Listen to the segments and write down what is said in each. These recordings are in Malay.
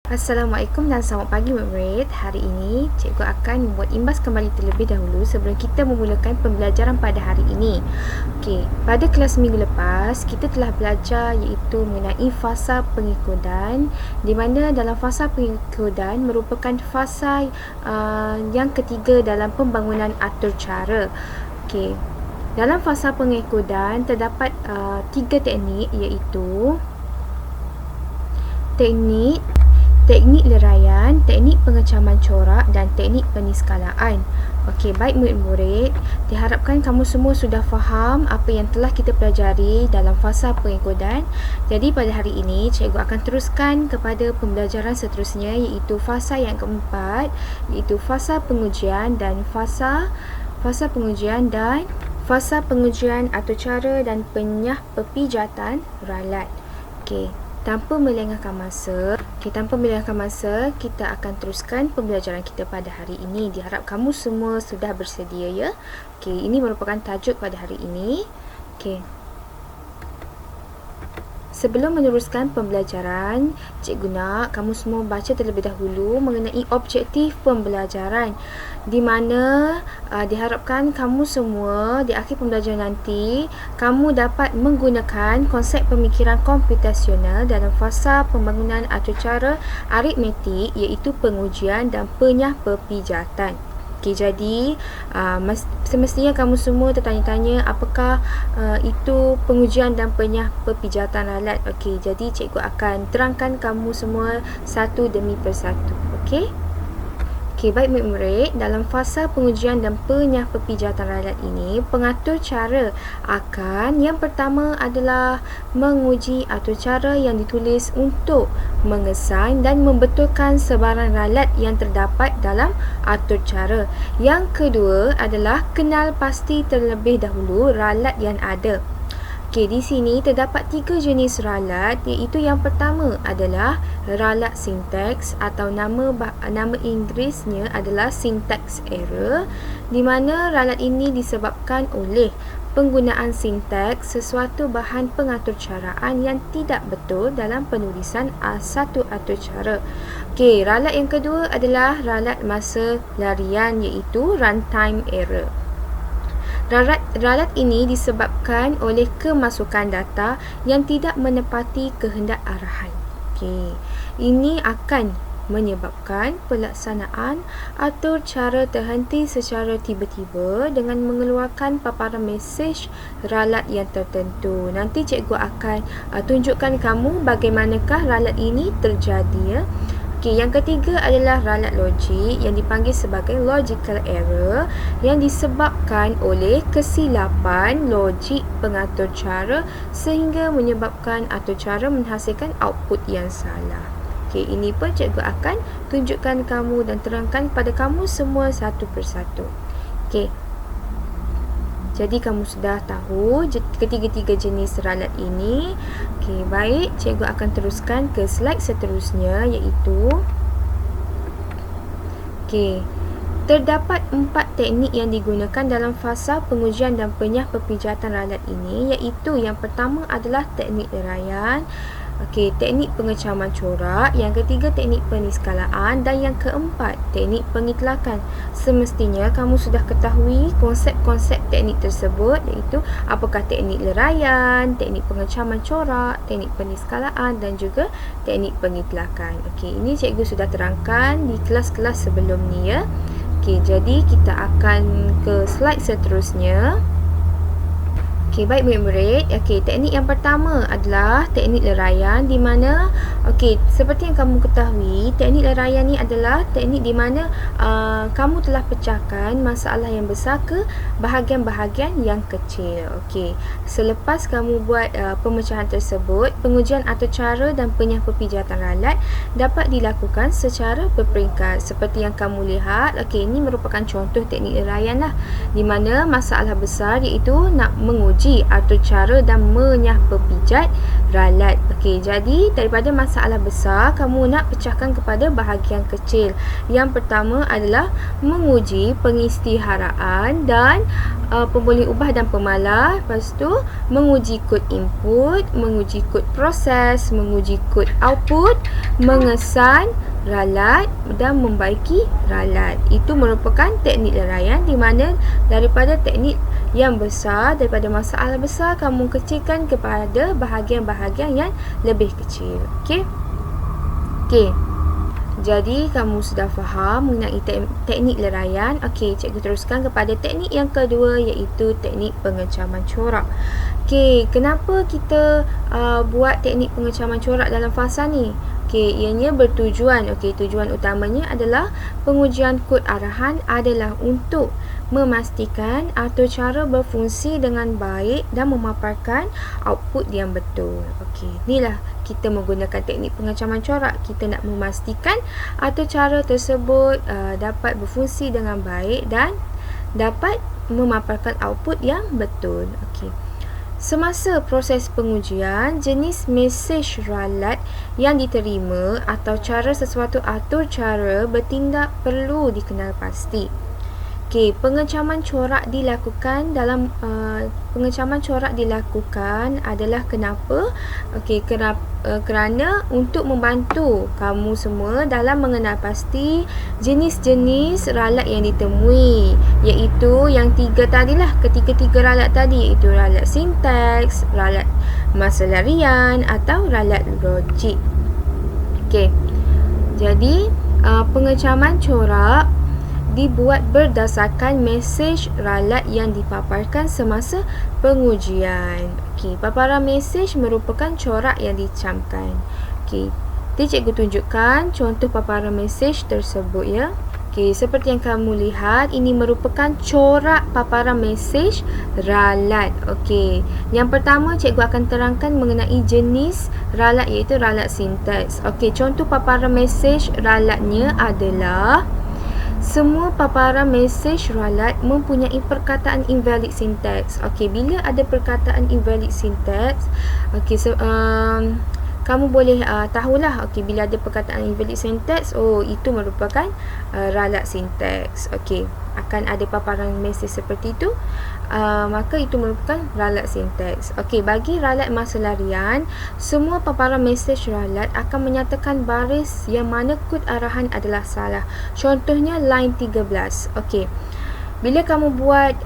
Assalamualaikum dan selamat pagi murid. Hari ini cikgu akan membuat imbas kembali terlebih dahulu sebelum kita memulakan pembelajaran pada hari ini. Okey, pada kelas minggu lepas kita telah belajar iaitu mengenai fasa pengikutan, di mana dalam fasa pengikutan merupakan fasa yang ketiga dalam pembangunan atur cara. Okey. Dalam fasa pengikutan terdapat 3 teknik iaitu teknik leraian, teknik pengecaman corak dan teknik peniskalaan. Okey, baik murid-murid, diharapkan kamu semua sudah faham apa yang telah kita pelajari dalam fasa pengikutan. Jadi pada hari ini cikgu akan teruskan kepada pembelajaran seterusnya iaitu fasa yang keempat, iaitu fasa pengujian atau cara dan penyah-pepijatan ralat. Okey. Tanpa melengahkan masa, kita akan teruskan pembelajaran kita pada hari ini. Diharap kamu semua sudah bersedia ya. Okey, ini merupakan tajuk pada hari ini. Okey. Sebelum meneruskan pembelajaran, cikgu nak kamu semua baca terlebih dahulu mengenai objektif pembelajaran, di mana diharapkan kamu semua di akhir pembelajaran nanti kamu dapat menggunakan konsep pemikiran komputasional dalam fasa pembangunan atur cara aritmetik iaitu pengujian dan penyah-pepijatan. Okey, jadi semestinya kamu semua tertanya-tanya apakah itu pengujian dan penyah-pepijatan ralat. Okey, jadi cikgu akan terangkan kamu semua satu demi persatu. Okey. Okey, baik murid-murid, dalam fasa pengujian dan penyah-pepijatan ralat ini, pengatur cara akan yang pertama adalah menguji atur cara yang ditulis untuk mengesan dan membetulkan sebarang ralat yang terdapat dalam atur cara. Yang kedua adalah kenal pasti terlebih dahulu ralat yang ada. Okey, di sini terdapat 3 jenis ralat, iaitu yang pertama adalah ralat sintaks atau nama Inggerisnya adalah syntax error, di mana ralat ini disebabkan oleh penggunaan sintaks sesuatu bahan pengatur caraan yang tidak betul dalam penulisan satu atur cara. Okey, ralat yang kedua adalah ralat masa larian iaitu runtime error. Ralat ini disebabkan oleh kemasukan data yang tidak menepati kehendak arahan. Okey, ini akan menyebabkan pelaksanaan atur cara terhenti secara tiba-tiba dengan mengeluarkan paparan mesej ralat yang tertentu. Nanti cikgu akan tunjukkan kamu bagaimanakah ralat ini terjadi ya. Okey, yang ketiga adalah ralat logik yang dipanggil sebagai logical error yang disebabkan oleh kesilapan logik pengatur cara sehingga menyebabkan atur cara menghasilkan output yang salah. Okey, ini pun cikgu akan tunjukkan kamu dan terangkan kepada kamu semua satu persatu. Okey. Jadi kamu sudah tahu ketiga-tiga jenis ralat ini. Okey, baik, cikgu akan teruskan ke slide seterusnya iaitu okey. Terdapat 4 teknik yang digunakan dalam fasa pengujian dan penyah-pepijatan ralat ini, iaitu yang pertama adalah teknik leraian, okey, teknik pengecaman corak, yang ketiga teknik peniskalaan dan yang keempat teknik pengitlakan. Semestinya kamu sudah ketahui konsep-konsep teknik tersebut, iaitu apakah teknik leraian, teknik pengecaman corak, teknik peniskalaan dan juga teknik pengitlakan. Okey, ini cikgu sudah terangkan di kelas-kelas sebelum ni ya. Okey, jadi kita akan ke slide seterusnya. Okey, baik murid-murid. Okey, teknik yang pertama adalah teknik leraian, di mana okey, seperti yang kamu ketahui, teknik leraian ni adalah teknik di mana kamu telah pecahkan masalah yang besar ke bahagian-bahagian yang kecil. Okey, selepas kamu buat pemecahan tersebut, pengujian atur cara dan penyah-pepijatan ralat dapat dilakukan secara berperingkat. Seperti yang kamu lihat, okey, ini merupakan contoh teknik leraian lah, di mana masalah besar iaitu nak menguji menguji atur cara dan menyah pepijat ralat. Okey, jadi daripada masalah besar, kamu nak pecahkan kepada bahagian kecil. Yang pertama adalah menguji pengisytiharaan dan pemboleh ubah dan pemalas. Lepas tu menguji kod input, menguji kod proses, menguji kod output, mengesan ralat dan membaiki ralat. Itu merupakan teknik leraian, di mana daripada teknik yang besar, daripada masalah besar, kamu kecilkan kepada bahagian-bahagian yang lebih kecil. Okey? Okey. Jadi kamu sudah faham mengenai teknik leraian. Okey, cikgu teruskan kepada teknik yang kedua, iaitu teknik pengecaman corak. Okey, kenapa kita buat teknik pengecaman corak dalam fasa ni? Okey, ianya bertujuan. Okey, tujuan utamanya adalah pengujian kod arahan adalah untuk memastikan atur cara berfungsi dengan baik dan memaparkan output yang betul. Okey, inilah kita menggunakan teknik pengecaman corak. Kita nak memastikan atur cara tersebut dapat berfungsi dengan baik dan dapat memaparkan output yang betul. Okey. Semasa proses pengujian, jenis mesej ralat yang diterima atau cara sesuatu atur cara bertindak perlu dikenal pasti. Okey, pengecaman corak dilakukan dalam pengecaman corak dilakukan adalah kenapa? Okey, kerana untuk membantu kamu semua dalam mengenal pasti jenis-jenis ralat yang ditemui, iaitu yang tiga tadilah, ketiga-tiga ralat tadi, iaitu ralat sintaks, ralat masa larian atau ralat logik. Okey. Jadi, pengecaman corak dibuat berdasarkan mesej ralat yang dipaparkan semasa pengujian. Okey, paparan mesej merupakan corak yang dicamkan. Okey, nanti cikgu tunjukkan contoh paparan mesej tersebut ya. Okey, seperti yang kamu lihat, ini merupakan corak paparan mesej ralat. Okey, yang pertama cikgu akan terangkan mengenai jenis ralat, iaitu ralat sintaks. Okey, contoh paparan mesej ralatnya adalah semua paparan mesej ralat mempunyai perkataan invalid syntax. Okey, bila ada perkataan invalid syntax, okey, kamu boleh tahulah, okey, bila ada perkataan invalid syntax, oh, itu merupakan ralat syntax. Okey, akan ada paparan mesej seperti itu, maka itu merupakan ralat sintaks. Okey, bagi ralat masa larian, semua paparan mesej ralat akan menyatakan baris yang mana kod arahan adalah salah. Contohnya line 13. Okey, bila kamu buat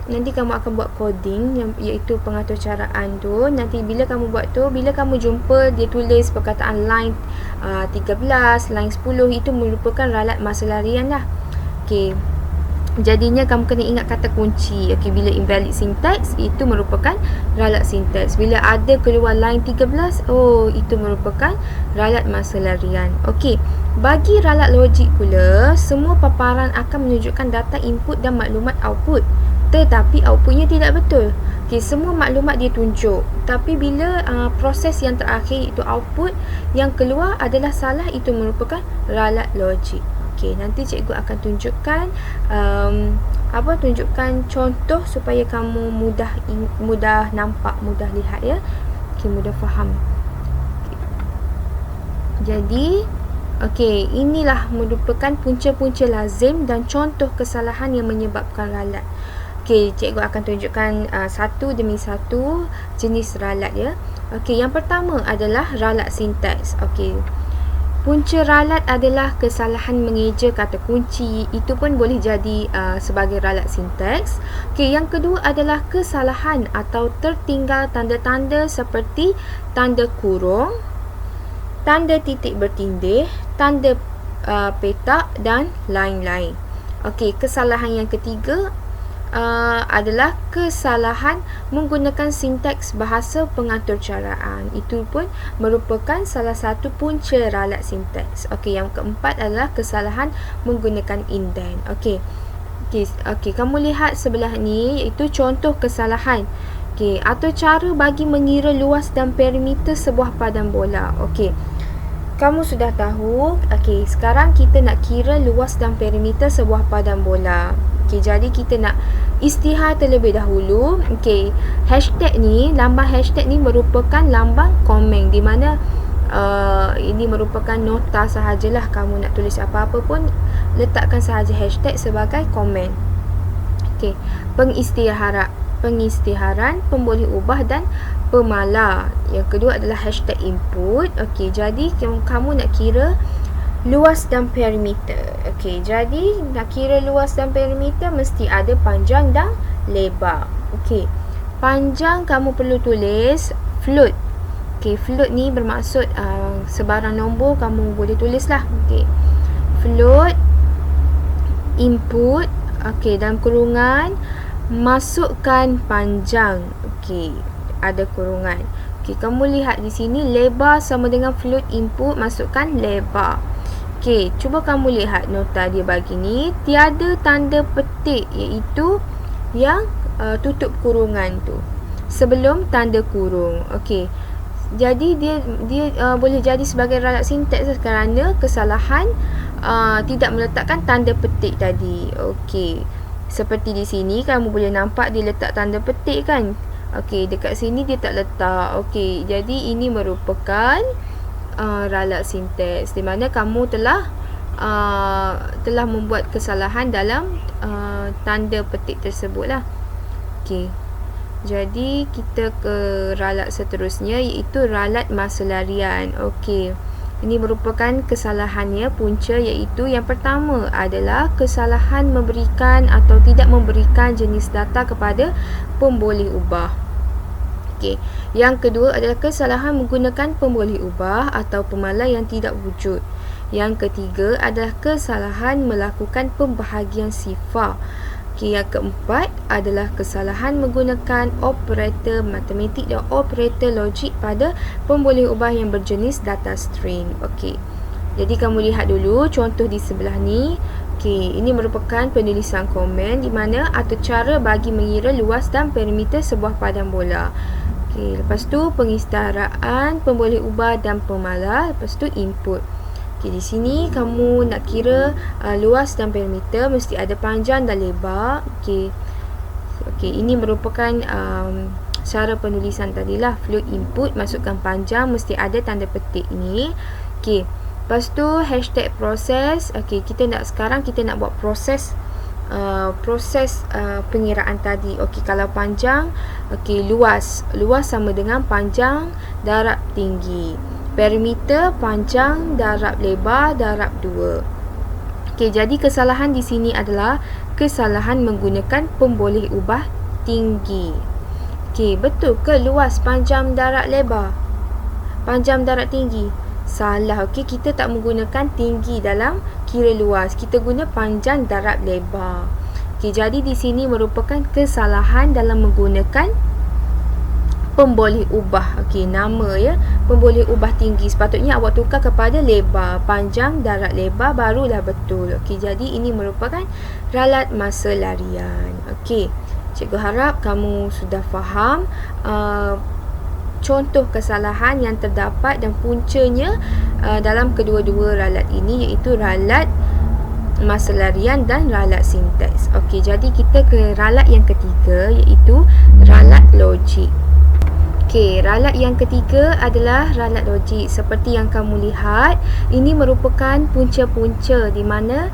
nanti kamu akan buat coding yang iaitu pengaturcaraan tu. Nanti bila kamu buat tu, bila kamu jumpa dia tulis perkataan line 13, line 10, itu merupakan ralat masa larian lah. Okey, jadinya kamu kena ingat kata kunci. Okey, bila invalid syntax, itu merupakan ralat syntax. Bila ada keluar line 13, oh, itu merupakan ralat masa larian. Okey, bagi ralat logik pula, semua paparan akan menunjukkan data input dan maklumat output, tetapi outputnya tidak betul. Okey, semua maklumat dia tunjuk, tapi bila proses yang terakhir, iaitu output yang keluar adalah salah, itu merupakan ralat logik. Okey, nanti cikgu akan tunjukkan tunjukkan contoh supaya kamu mudah nampak, mudah lihat ya. Okey, mudah faham. Jadi, okey, inilah merupakan punca-punca lazim dan contoh kesalahan yang menyebabkan ralat. Okey, cikgu akan tunjukkan satu demi satu jenis ralat ya. Okey, yang pertama adalah ralat sintaks. Okey, punca ralat adalah kesalahan mengeja kata kunci. Itu pun boleh jadi sebagai ralat sintaks. Okey, yang kedua adalah kesalahan atau tertinggal tanda-tanda seperti tanda kurung, tanda titik bertindih, tanda petak dan lain-lain. Okey, kesalahan yang ketiga adalah kesalahan menggunakan sintaks bahasa pengaturcaraan. Itu pun merupakan salah satu punca ralat sintaks. Okey, yang keempat adalah kesalahan menggunakan indent. Okey, kamu lihat sebelah ni, iaitu contoh kesalahan. Okey, atau cara bagi mengira luas dan perimeter sebuah padan bola. Okey, kamu sudah tahu. Okey, sekarang kita nak kira luas dan perimeter sebuah padan bola. Okey, jadi kita nak isytihar terlebih dahulu. Okey, hashtag ni, lambang hashtag ni merupakan lambang komen, di mana ini merupakan nota sahajalah. Kamu nak tulis apa-apa pun letakkan sahaja hashtag sebagai komen. Okey, pengisytiharan, pemboleh ubah dan pemalar. Yang kedua adalah hashtag input. Okey, jadi kamu nak kira luas dan perimeter. Okey, jadi nak kira luas dan perimeter mesti ada panjang dan lebar. Okey, panjang kamu perlu tulis float. Okey, float ni bermaksud sebarang nombor kamu boleh tulis lah. Okey, float, input, okey, dalam kurungan masukkan panjang. Okey, ada kurungan. Okey, kamu lihat di sini lebar sama dengan float input, masukkan lebar. Okey, cuba kamu lihat nota dia bagi ni, tiada tanda petik, iaitu yang tutup kurungan tu sebelum tanda kurung. Okey, jadi dia boleh jadi sebagai ralat sintaks kerana kesalahan tidak meletakkan tanda petik tadi. Okey, seperti di sini kamu boleh nampak dia letak tanda petik kan. Okey, dekat sini dia tak letak. Okey, jadi ini merupakan ralat sintaks di mana kamu telah membuat kesalahan dalam tanda petik tersebut lah. Okey, jadi kita ke ralat seterusnya, iaitu ralat masa larian. Okey, ini merupakan kesalahannya punca, iaitu yang pertama adalah kesalahan memberikan atau tidak memberikan jenis data kepada pemboleh ubah. Okey, yang kedua adalah kesalahan menggunakan pemboleh ubah atau pemalar yang tidak wujud. Yang ketiga adalah kesalahan melakukan pembahagian sifar. Okey, yang keempat adalah kesalahan menggunakan operator matematik dan operator logik pada pemboleh ubah yang berjenis data string. Okey, jadi kamu lihat dulu contoh di sebelah ni. Okey, ini merupakan penulisan komen di mana atau cara bagi mengira luas dan perimeter sebuah padang bola. Okey, lepas tu pengisytiharan, pemboleh ubah dan pemalar, lepas tu input. Okey, di sini kamu nak kira luas dan perimeter mesti ada panjang dan lebar. Okey, ini merupakan cara penulisan tadilah. Float input, masukkan panjang, mesti ada tanda petik ni. Okey, lepas tu hashtag proses. Okey, sekarang kita nak buat proses pengiraan tadi. Okey, kalau panjang, okey, luas sama dengan panjang darab tinggi. Perimeter panjang darab lebar darab 2. Okey, jadi kesalahan di sini adalah kesalahan menggunakan pemboleh ubah tinggi. Okey, betul ke luas panjang darab lebar? Panjang darab tinggi? Salah. Okey, kita tak menggunakan tinggi dalam kira luas. Kita guna panjang darab lebar. Okey, jadi di sini merupakan kesalahan dalam menggunakan pemboleh ubah. Okey, nama ya, pemboleh ubah tinggi. Sepatutnya awak tukar kepada lebar. Panjang darab lebar barulah betul. Okey, jadi ini merupakan ralat masa larian. Okey, cikgu harap kamu sudah faham contoh kesalahan yang terdapat dan puncanya dalam kedua-dua ralat ini, iaitu ralat masa larian dan ralat sintaks. Okey, jadi kita ke ralat yang ketiga, iaitu ralat logik. Okey, ralat yang ketiga adalah ralat logik. Seperti yang kamu lihat, ini merupakan punca-punca di mana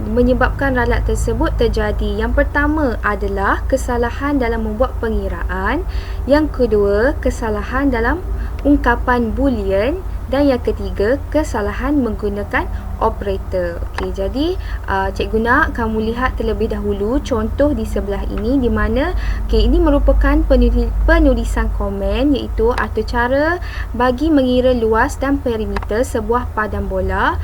menyebabkan ralat tersebut terjadi. Yang pertama adalah kesalahan dalam membuat pengiraan. Yang kedua, kesalahan dalam ungkapan boolean. Dan yang ketiga, kesalahan menggunakan operator. Okey, jadi cikgu nak kamu lihat terlebih dahulu contoh di sebelah ini, di mana ini merupakan penulisan komen, iaitu atau cara bagi mengira luas dan perimeter sebuah padang bola.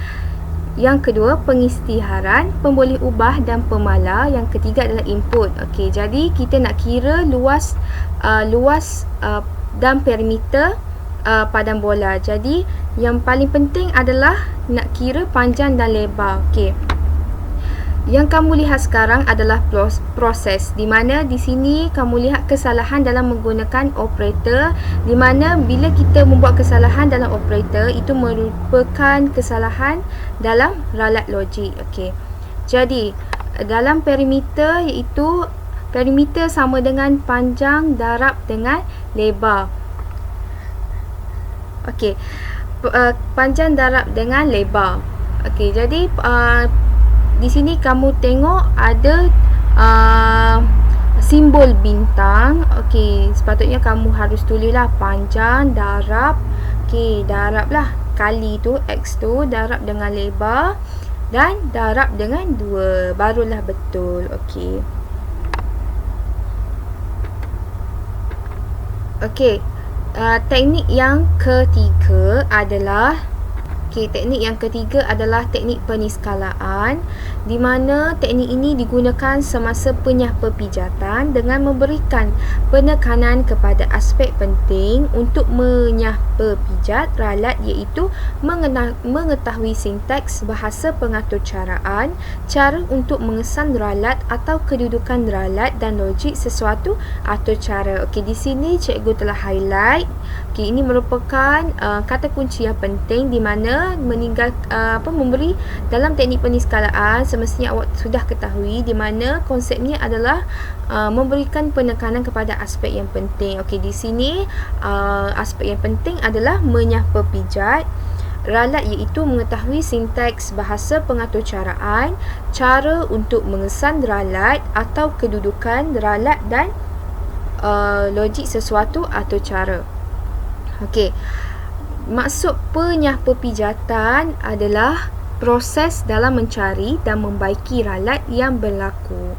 Yang kedua, pengisytiharan, pemboleh ubah dan pemalar. Yang ketiga adalah input. Okey, jadi kita nak kira luas dan perimeter padang bola. Jadi yang paling penting adalah nak kira panjang dan lebar. Okey, yang kamu lihat sekarang adalah proses, di mana di sini kamu lihat kesalahan dalam menggunakan operator, di mana bila kita membuat kesalahan dalam operator itu merupakan kesalahan dalam ralat logik. Okey, jadi dalam perimeter, iaitu perimeter sama dengan panjang darab dengan lebar. Okey, panjang darab dengan lebar. Okey, jadi di sini kamu tengok ada simbol bintang. Okey, sepatutnya kamu harus tulislah panjang darab. Okey, darab lah, kali tu x tu darab dengan lebar dan darab dengan 2, barulah betul. Okey. Okey, teknik yang ketiga adalah teknik yang ketiga adalah teknik peniskalaan, di mana teknik ini digunakan semasa penyah pepijatan dengan memberikan penekanan kepada aspek penting untuk menyah pepijat ralat, iaitu mengetahui sintaks, bahasa pengaturcaraan, cara untuk mengesan ralat atau kedudukan ralat dan logik sesuatu atau cara. Okey, di sini cikgu telah highlight. Okey, ini merupakan kata kunci yang penting di mana memberi dalam teknik peniskalaan semestinya awak sudah ketahui, di mana konsepnya adalah memberikan penekanan kepada aspek yang penting. Okey, di sini aspek yang penting adalah menyah pepijat ralat, iaitu mengetahui sintaks, bahasa pengaturcaraan, cara untuk mengesan ralat atau kedudukan ralat dan logik sesuatu atau cara. Okey, maksud penyah pepijatan adalah proses dalam mencari dan membaiki ralat yang berlaku.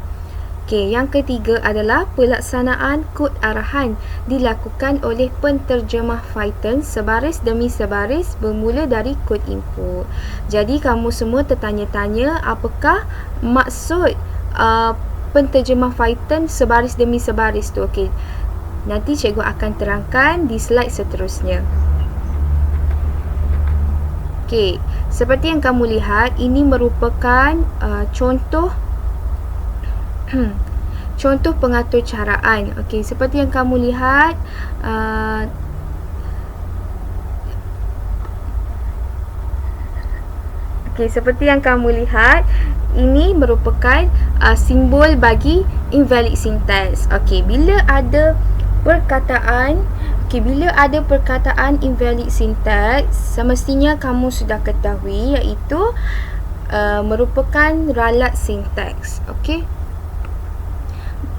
Okey, yang ketiga adalah pelaksanaan kod arahan dilakukan oleh penterjemah Python sebaris demi sebaris bermula dari kod input. Jadi kamu semua tertanya-tanya apakah maksud penterjemah Python sebaris demi sebaris tu. Okey, nanti cikgu akan terangkan di slide seterusnya. Okey, seperti yang kamu lihat, ini merupakan contoh contoh pengaturcaraan. Okey, seperti yang kamu lihat, ini merupakan simbol bagi invalid syntax. Okey, bila ada perkataan invalid syntax, semestinya kamu sudah ketahui, iaitu merupakan ralat syntax. Okey.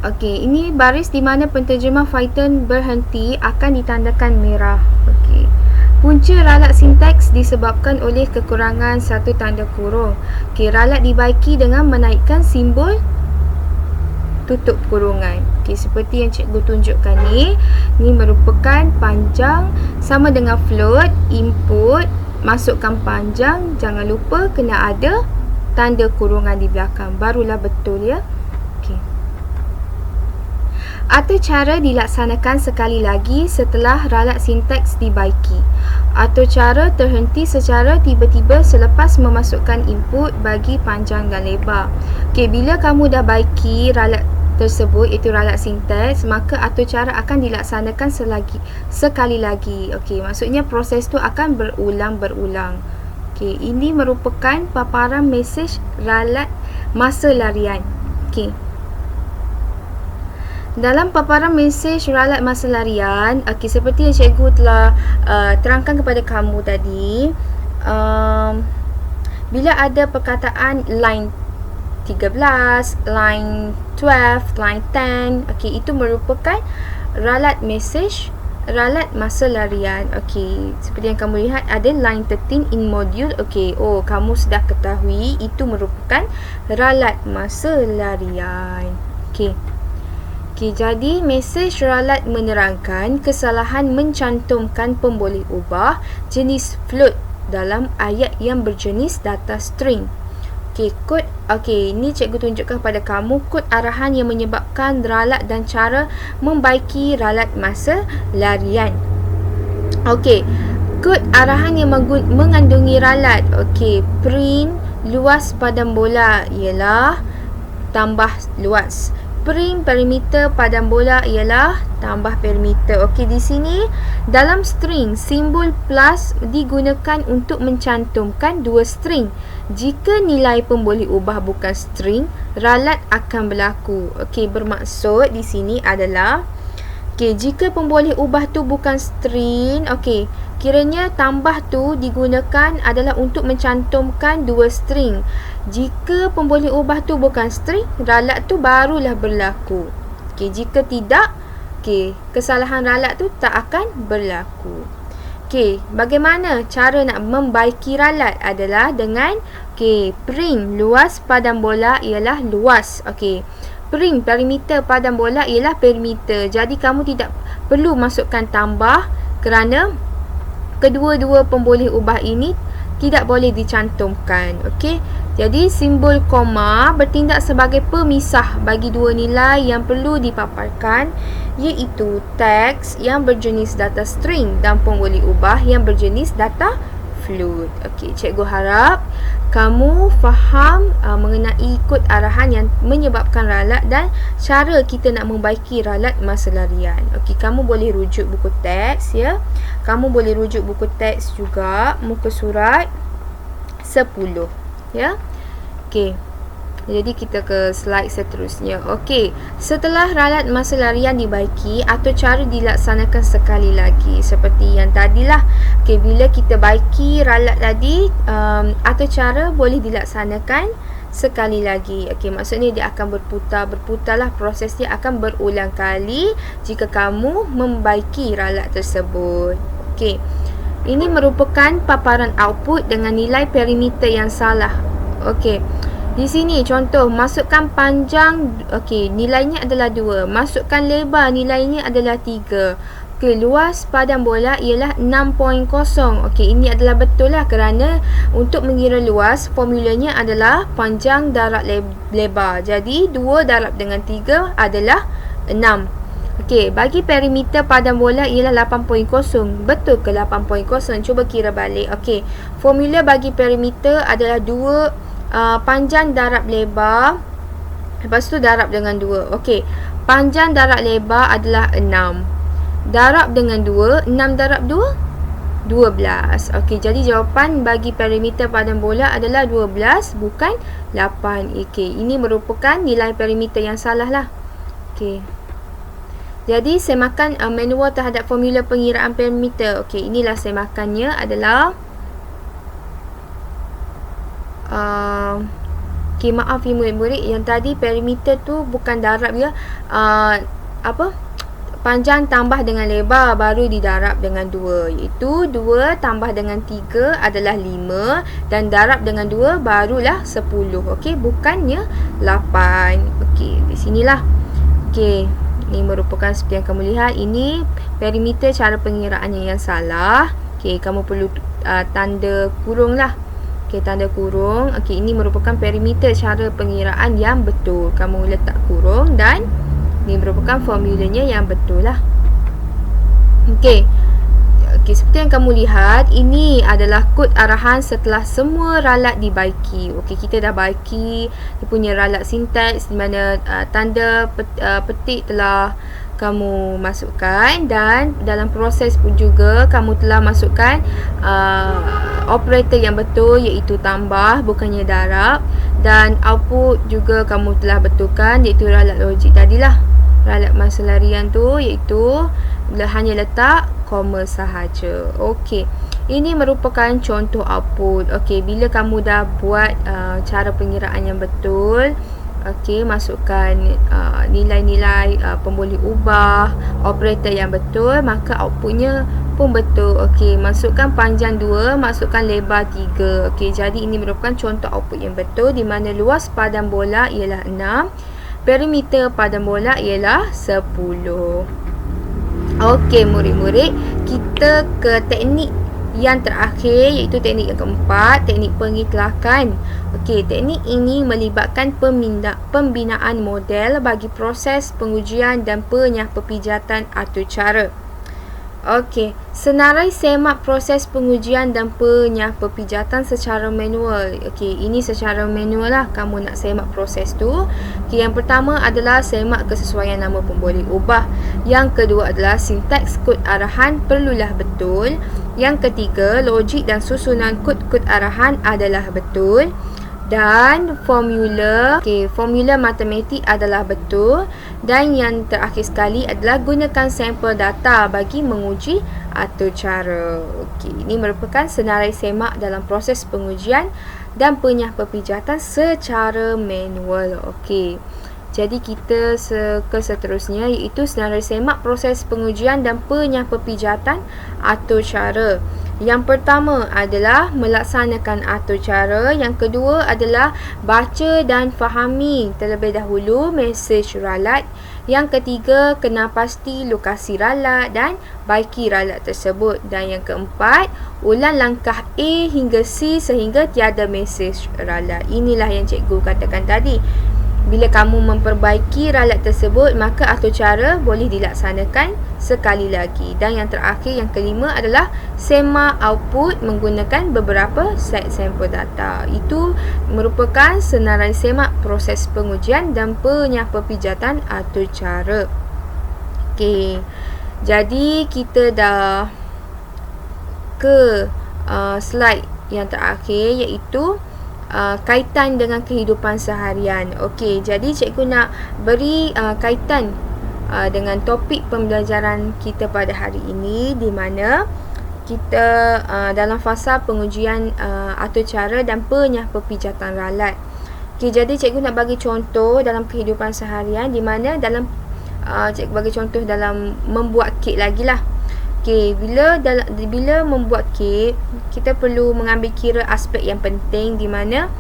Okey, ini baris di mana penterjemah Python berhenti akan ditandakan merah. Okey. Punca ralat sintaks disebabkan oleh kekurangan satu tanda kurung. Okey, ralat dibaiki dengan menaikkan simbol tutup kurungan. Okey, seperti yang cikgu tunjukkan ni merupakan panjang sama dengan float, input, masukkan panjang, jangan lupa kena ada tanda kurungan di belakang, barulah betul ya. Okey. Atau cara dilaksanakan sekali lagi setelah ralat sintaks dibaiki. Atau cara terhenti secara tiba-tiba selepas memasukkan input bagi panjang dan lebar. Okey, bila kamu dah baiki ralat tersebut, iaitu ralat sintaks, maka atau cara akan dilaksanakan sekali lagi. Okey, maksudnya proses tu akan berulang-berulang. Okey, ini merupakan paparan mesej ralat masa larian. Okey. Dalam paparan mesej ralat masa larian, seperti yang cikgu telah terangkan kepada kamu tadi, bila ada perkataan line 13, line 12, line 10, itu merupakan ralat mesej ralat masa larian. Seperti yang kamu lihat ada line 13 in module. Kamu sudah ketahui itu merupakan ralat masa larian. Jadi mesej ralat menerangkan kesalahan mencantumkan pemboleh ubah jenis float dalam ayat yang berjenis data string. Kod ini cikgu tunjukkan kepada kamu kod arahan yang menyebabkan ralat dan cara membaiki ralat masa larian. Kod arahan yang mengandungi ralat. Print luas padang bola ialah tambah luas. Pring perimeter padang bola ialah tambah perimeter. Okey, di sini dalam string simbol plus digunakan untuk mencantumkan dua string. Jika nilai pun boleh ubah bukan string, ralat akan berlaku. Okey, bermaksud di sini adalah jika pemboleh ubah tu bukan string, kiranya tambah tu digunakan adalah untuk mencantumkan dua string. Jika pemboleh ubah tu bukan string, ralat tu barulah berlaku. Jika tidak, kesalahan ralat tu tak akan berlaku. Bagaimana cara nak membaiki ralat adalah dengan pring luas padang bola ialah luas. Pring perimeter padang bola ialah perimeter. Jadi kamu tidak perlu masukkan tambah kerana kedua-dua pemboleh ubah ini tidak boleh dicantumkan. Jadi simbol koma bertindak sebagai pemisah bagi dua nilai yang perlu dipaparkan, iaitu teks yang berjenis data string dan pemboleh ubah yang berjenis data float. Cikgu harap kamu faham mengenai kod arahan yang menyebabkan ralat dan cara kita nak membaiki ralat masa larian. Kamu boleh rujuk buku teks ya. Kamu boleh rujuk buku teks juga muka surat 10 ya. Jadi kita ke slide seterusnya. Setelah ralat masa larian dibaiki atau cara dilaksanakan sekali lagi seperti yang tadilah. Bila kita baiki ralat tadi atau cara boleh dilaksanakan sekali lagi. Maksudnya dia akan berputarlah, prosesnya akan berulang kali jika kamu membaiki ralat tersebut. Ini merupakan paparan output dengan nilai perimeter yang salah. Di sini contoh, masukkan panjang, nilainya adalah 2. Masukkan lebar, nilainya adalah 3. Luas padang bola ialah 6.0. Ini adalah betul lah kerana untuk mengira luas, formulanya adalah panjang darab lebar. Jadi 2 darab dengan 3 adalah 6. Bagi perimeter padang bola ialah 8.0. Betul ke 8.0? Cuba kira balik. Formula bagi perimeter adalah 2 panjang darab lebar, lepas tu darab dengan 2. Panjang darab lebar adalah 6. Darab dengan 2, 6 darab 2, 12. Jadi jawapan bagi perimeter padang bola adalah 12, bukan 8. Ini merupakan nilai perimeter yang salah lah. Jadi semakan manual terhadap formula pengiraan perimeter. Inilah semakannya adalah maaf ya murid-murid, yang tadi perimeter tu bukan darab ya. Panjang tambah dengan lebar baru didarab dengan 2, iaitu 2 tambah dengan 3 adalah 5 dan darab dengan 2 barulah 10. Bukannya 8. Di sinilah. Ini merupakan seperti yang kamu lihat, ini perimeter cara pengiraannya yang salah. Kamu perlu tanda kurung lah. Tanda kurung. Ini merupakan perimeter cara pengiraan yang betul. Kamu letak kurung dan ini merupakan formulanya yang betul lah. Seperti yang kamu lihat, ini adalah kod arahan setelah semua ralat dibaiki. Kita dah baiki dia punya ralat sintaks di mana tanda petik telah kamu masukkan, dan dalam proses pun juga kamu telah masukkan operator yang betul, iaitu tambah bukannya darab, dan output juga kamu telah betulkan, iaitu ralat logik tadilah. Ralat masa larian tu iaitu hanya letak koma sahaja. Ini merupakan contoh output. Bila kamu dah buat cara pengiraan yang betul, masukkan nilai-nilai pemboleh ubah, operator yang betul, maka outputnya pun betul. Masukkan panjang 2, masukkan lebar 3. Jadi ini merupakan contoh output yang betul, di mana luas padang bola ialah 6, perimeter padang bola ialah 10. Murid-murid, kita ke teknik yang terakhir, iaitu teknik yang keempat, teknik pengikhlakan. Teknik ini melibatkan pembinaan model bagi proses pengujian dan penyahpepijatan atau cara. Okey, senarai semak proses pengujian dan penyah-perpijatan secara manual. Okey, ini secara manual lah kamu nak semak proses tu. Okey, yang pertama adalah semak kesesuaian nama pun boleh ubah. Yang kedua adalah sintaks kod arahan perlulah betul. Yang ketiga, logik dan susunan kod-kod arahan adalah betul. Dan formula matematik adalah betul. Dan yang terakhir sekali adalah gunakan sampel data bagi menguji atur cara. Okey, ini merupakan senarai semak dalam proses pengujian dan penyah-perpijatan secara manual. Okey, jadi kita ke seterusnya, iaitu senarai semak proses pengujian dan penyah-perpijatan atur cara. Yang pertama adalah melaksanakan atur cara. Yang kedua adalah baca dan fahami terlebih dahulu mesej ralat. Yang ketiga, kena pasti lokasi ralat dan baiki ralat tersebut. Dan yang keempat, ulang langkah A hingga C sehingga tiada mesej ralat. Inilah yang cikgu katakan tadi. Bila kamu memperbaiki ralat tersebut, maka atur cara boleh dilaksanakan sekali lagi. Dan yang terakhir, yang kelima adalah semak output menggunakan beberapa set sampel data. Itu merupakan senarai semak proses pengujian dan penyah-perpijatan atur cara. Okey, jadi kita dah ke slide yang terakhir, iaitu kaitan dengan kehidupan seharian. Okey, jadi cikgu nak beri kaitan dengan topik pembelajaran kita pada hari ini, di mana kita dalam fasa pengujian atur cara dan penyah-perpijatan ralat. Okey, jadi cikgu nak bagi contoh dalam kehidupan seharian, di mana dalam cikgu bagi contoh dalam membuat kek lagi lah. Okey, bila membuat kek, kita perlu mengambil kira aspek yang penting, di mana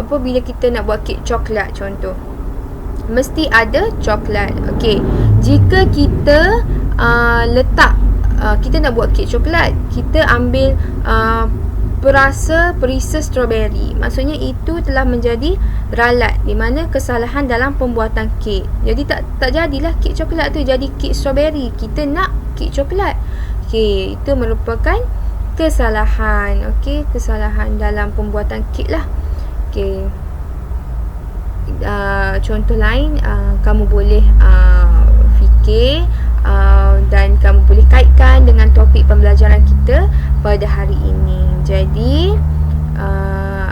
bila kita nak buat kek coklat contoh, mesti ada coklat. Okey, jika kita kita nak buat kek coklat, kita ambil perisa strawberry, maksudnya itu telah menjadi ralat, di mana kesalahan dalam pembuatan kek. Jadi tak jadilah kek coklat tu, jadi kek strawberry. Kita nak kek coklat. Okey, itu merupakan kesalahan. Okey, kesalahan dalam pembuatan kek lah. Okey, contoh lain kamu boleh fikir dan kamu boleh kaitkan dengan topik pembelajaran kita pada hari ini. Jadi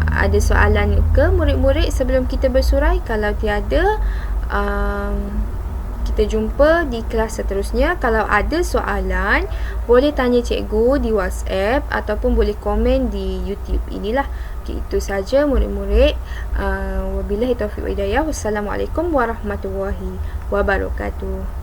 ada soalan ke murid-murid sebelum kita bersurai? Kalau tiada, kita jumpa di kelas seterusnya. Kalau ada soalan, boleh tanya cikgu di WhatsApp ataupun boleh komen di YouTube inilah. Okay, itu saja murid-murid. Wabillahi taufiq wa hidayah. Wassalamualaikum warahmatullahi wabarakatuh.